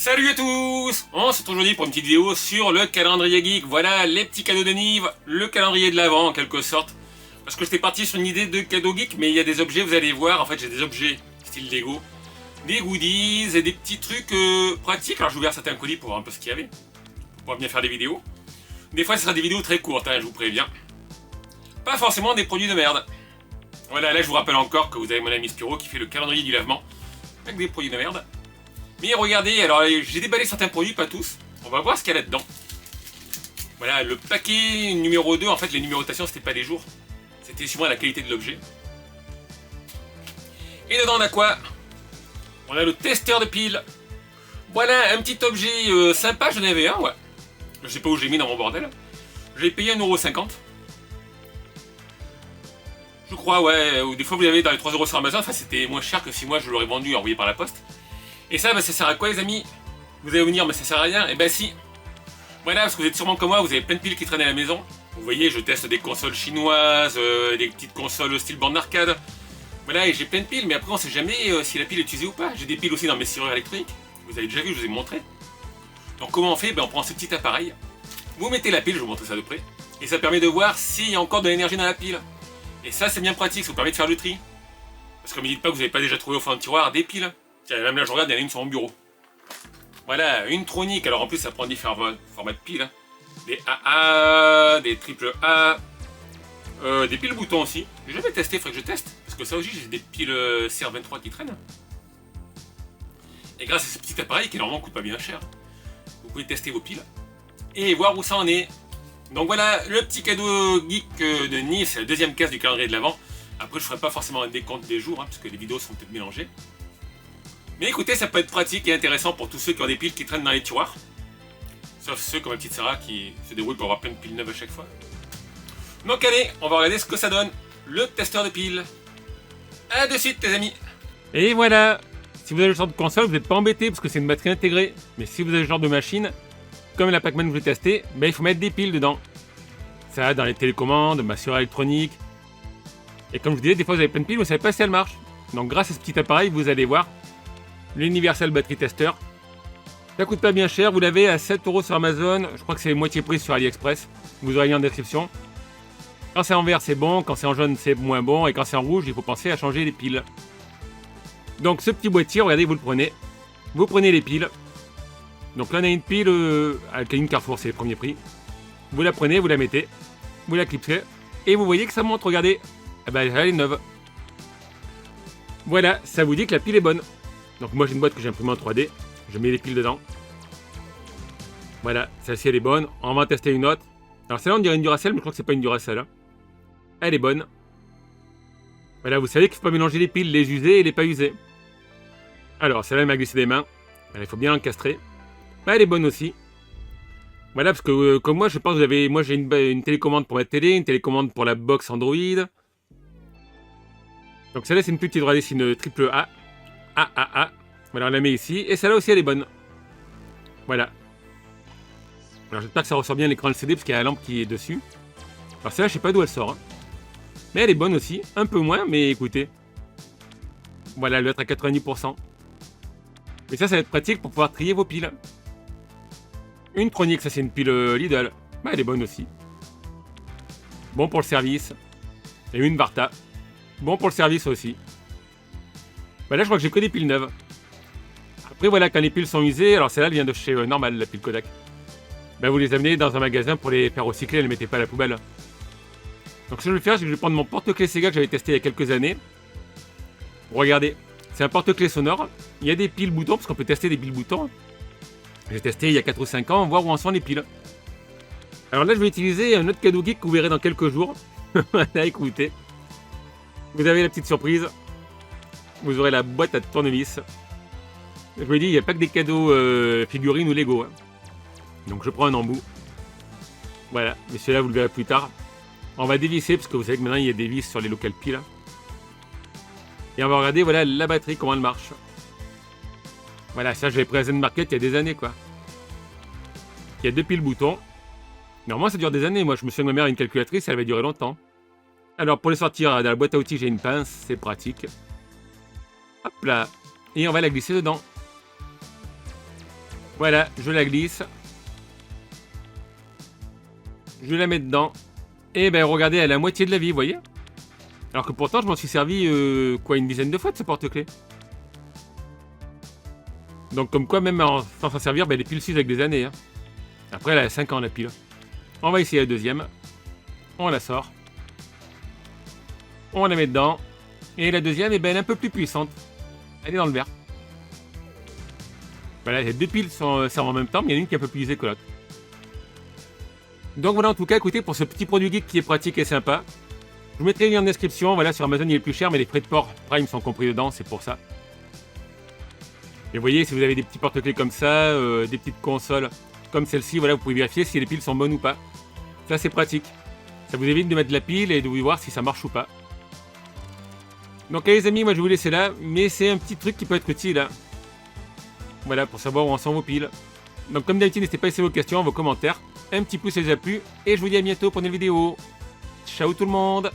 Salut à tous! On se retrouve aujourd'hui pour une petite vidéo sur le calendrier geek. Voilà les petits cadeaux de Nive, le calendrier de l'Avent en quelque sorte. Parce que j'étais parti sur une idée de cadeau geek, mais il y a des objets, vous allez voir, en fait j'ai des objets style Lego, des goodies et des petits trucs pratiques. Alors j'ai ouvert certains colis pour voir un peu ce qu'il y avait, pour pouvoir bien faire des vidéos. Des fois ce sera des vidéos très courtes, hein, je vous préviens. Pas forcément des produits de merde. Voilà, là je vous rappelle encore que vous avez mon ami Spiro qui fait le calendrier du lavement avec des produits de merde. Mais regardez, alors j'ai déballé certains produits, pas tous. On va voir ce qu'il y a là-dedans. Voilà, le paquet numéro 2, en fait les numérotations c'était pas des jours. C'était suivant la qualité de l'objet. Et dedans on a quoi? On a le testeur de piles. Voilà, un petit objet sympa, j'en avais un, ouais. Je sais pas où j'ai mis dans mon bordel. J'ai payé 1,50€. Je crois, ouais, ou des fois vous l'avez dans les 3€ sur Amazon, enfin c'était moins cher que si moi je l'aurais vendu envoyé par la poste. Et ça, bah, ça sert à quoi les amis? Vous allez vous dire, mais ça sert à rien? Eh ben si. Voilà, parce que vous êtes sûrement comme moi, vous avez plein de piles qui traînent à la maison. Vous voyez, je teste des consoles chinoises, des petites consoles style bande d'arcade. Voilà, et j'ai plein de piles, mais après on sait jamais si la pile est utilisée ou pas. J'ai des piles aussi dans mes serrures électriques. Vous avez déjà vu, je vous ai montré. Donc comment on fait? Ben, on prend ce petit appareil. Vous mettez la pile, je vous montre ça de près. Et ça permet de voir s'il y a encore de l'énergie dans la pile. Et ça, c'est bien pratique, ça vous permet de faire le tri. Parce que ne me dites pas que vous n'avez pas déjà trouvé au fond d'un tiroir des piles. Tiens, même là, je regarde, il y en a une sur mon bureau. Voilà, une tronique. Alors en plus, ça prend différents formats de piles. Hein. Des AA, des triple A, des piles boutons aussi. J'ai jamais testé, il faudrait que je teste. Parce que ça aussi, j'ai des piles CR23 qui traînent. Et grâce à ce petit appareil qui normalement coûte pas bien cher, vous pouvez tester vos piles et voir où ça en est. Donc voilà, le petit cadeau geek de Nice, c'est la deuxième case du calendrier de l'Avent. Après, je ferai pas forcément un décompte des jours, hein, parce que les vidéos sont peut-être mélangées. Mais écoutez, ça peut être pratique et intéressant pour tous ceux qui ont des piles qui traînent dans les tiroirs. Sauf ceux comme ma petite Sarah qui se débrouille pour avoir plein de piles neuves à chaque fois. Donc allez, on va regarder ce que ça donne. Le testeur de piles. A de suite les amis. Et voilà. Si vous avez le genre de console, vous n'êtes pas embêté parce que c'est une batterie intégrée. Mais si vous avez le genre de machine, comme la Pac-Man que je vais tester, ben, il faut mettre des piles dedans. Ça dans les télécommandes, ma serrure électronique. Et comme je vous disais, des fois vous avez plein de piles, vous ne savez pas si elles marchent. Donc grâce à ce petit appareil, vous allez voir l'Universal Battery Tester. Ça coûte pas bien cher, vous l'avez à 7€ sur Amazon, je crois que c'est moitié prix sur AliExpress. Vous aurez lien en description. Quand c'est en vert c'est bon, quand c'est en jaune c'est moins bon, et quand c'est en rouge il faut penser à changer les piles. Donc ce petit boîtier, regardez, vous le prenez. Vous prenez les piles. Donc là on a une pile avec une Carrefour, c'est le premier prix. Vous la prenez, vous la mettez, vous la clipsez, et vous voyez que ça montre, regardez, eh ben, elle est neuve. Voilà, ça vous dit que la pile est bonne. Donc moi j'ai une boîte que j'ai imprimée en 3D, je mets les piles dedans. Voilà, celle-ci elle est bonne, on va en tester une autre. Alors celle-là on dirait une Duracell, mais je crois que c'est pas une Duracell. Hein. Elle est bonne. Voilà, vous savez qu'il ne faut pas mélanger les piles, les usées et les pas usées. Alors celle-là elle m'a glissé des mains, il faut bien l'encastrer. Elle est bonne aussi. Voilà, parce que comme moi je pense que vous avez... Moi j'ai une télécommande pour ma télé, une télécommande pour la box Android. Donc celle-là c'est une petite droite, c'est une triple A. Voilà, on la met ici. Et celle-là aussi, elle est bonne. Voilà. Alors, j'espère que ça ressort bien l'écran LCD parce qu'il y a la lampe qui est dessus. Alors, celle-là, je sais pas d'où elle sort. Hein. Mais elle est bonne aussi. Un peu moins, mais écoutez. Voilà, elle doit être à 90%. Et ça va être pratique pour pouvoir trier vos piles. Une Tronic, ça c'est une pile Lidl. Bah, elle est bonne aussi. Bon pour le service. Et une Varta. Bon pour le service aussi. Bah là, je crois que j'ai que des piles neuves. Après, voilà, quand les piles sont usées, alors celle-là, elle vient de chez Normal, la pile Kodak. Ben, vous les amenez dans un magasin pour les faire recycler, ne les mettez pas à la poubelle. Donc, ce que je vais faire, c'est que je vais prendre mon porte-clés Sega que j'avais testé il y a quelques années. Regardez, c'est un porte-clés sonore. Il y a des piles boutons, parce qu'on peut tester des piles boutons. J'ai testé il y a 4 ou 5 ans, voir où en sont les piles. Alors là, je vais utiliser un autre cadeau geek que vous verrez dans quelques jours. Voilà, écoutez. Vous avez la petite surprise. Vous aurez la boîte à tournevis. Je vous dis, il n'y a pas que des cadeaux figurines ou Lego. Hein. Donc je prends un embout. Voilà, mais celui-là vous le verrez plus tard. On va dévisser, parce que vous savez que maintenant il y a des vis sur les locales piles. Et on va regarder, voilà, la batterie, comment elle marche. Voilà, ça je l'ai pris à Zen Market il y a des années, quoi. Il y a 2 piles boutons. Normalement ça dure des années, moi je me souviens que ma mère a une calculatrice, elle va durer longtemps. Alors pour les sortir dans la boîte à outils, j'ai une pince, c'est pratique. Hop là. Et on va la glisser dedans. Voilà, je la glisse. Je la mets dedans. Et ben regardez, elle a la moitié de la vie, vous voyez. Alors que pourtant, je m'en suis servi, une dizaine de fois de ce porte-clés. Donc comme quoi, même sans s'en servir, ben, les piles s'usent avec des années. Hein. Après, elle a 5 ans la pile. On va essayer la deuxième. On la sort. On la met dedans. Et la deuxième, ben, elle est un peu plus puissante. Elle est dans le vert. Voilà, les deux piles servent en même temps, mais il y en a une qui est un peu plus usée que l'autre. Donc voilà, en tout cas, écoutez, pour ce petit produit geek qui est pratique et sympa, je vous mettrai le lien en description. Voilà, sur Amazon, il est plus cher, mais les frais de port Prime sont compris dedans, c'est pour ça. Et vous voyez, si vous avez des petits porte-clés comme ça, des petites consoles comme celle-ci, voilà, vous pouvez vérifier si les piles sont bonnes ou pas. Ça, c'est pratique. Ça vous évite de mettre la pile et de voir si ça marche ou pas. Donc les amis, moi je vais vous laisser là, mais c'est un petit truc qui peut être utile. Hein. Voilà, pour savoir où en sont vos piles. Donc comme d'habitude, n'hésitez pas à laisser vos questions, vos commentaires. Un petit pouce si ça vous a plu. Et je vous dis à bientôt pour une nouvelle vidéo. Ciao tout le monde!